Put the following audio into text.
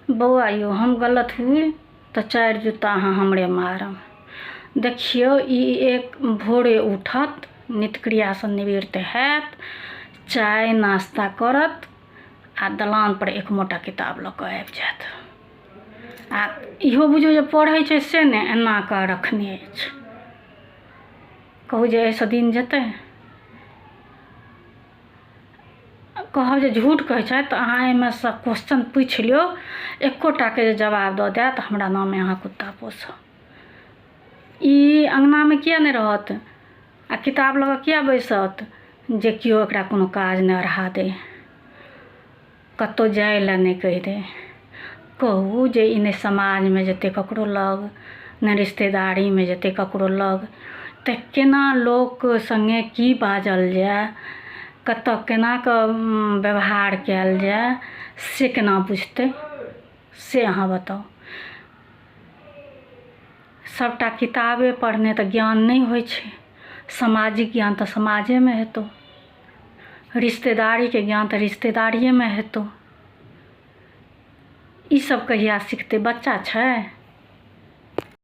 बौआ यौ हम गलत हुई तो 4 जूता अहाँ हमरे मारम। देखियो ई एक भोरे उठत, नित्यक्रियासँ निवृत्त हैत, चाय नाश्ता करत आ दलान पर एक मोटा किताब लऽ कऽ आबि जायत आ इहो बुझियौ जे पढ़ै छै से ने एना कऽ रखने अछि। कहू जे एहिसँ दिन जेतै? कहब जे झूठ कहै छथि तऽ अहाँ एहिमे सँ क्वेश्चन पूछि लियौ, एक्कोटाके जे जवाब दऽ देत हमरा नामे अहाँ कुत्ता पोसब। ई अङ्गनामे किया नहि रहत आ किताब लऽ कऽ किया बैसत जे केओ एकरा कोनो काज नहि अढ़ा दे, कतहु जाय लए नहि कहि दे। कहू जे ई नहि समाजमे जेतै ककरो लग, नहि रिश्तेदारीमे जेतै ककरो लग, तऽ केना लोक सङ्गे की बाजल जाय, कतऽ केना कऽ व्यवहार कयल जाय से केना बुझतै से अहाँ बताउ। सबटा किताबे पढ़ने तऽ ज्ञान नहि होइ छै, सामाजिक ज्ञान तऽ समाजेमे हेतौ, रिश्तेदारीके ज्ञान तऽ रिश्तेदारिएमे हेतौ। ई सब कहिया सिखतै? बच्चा छै।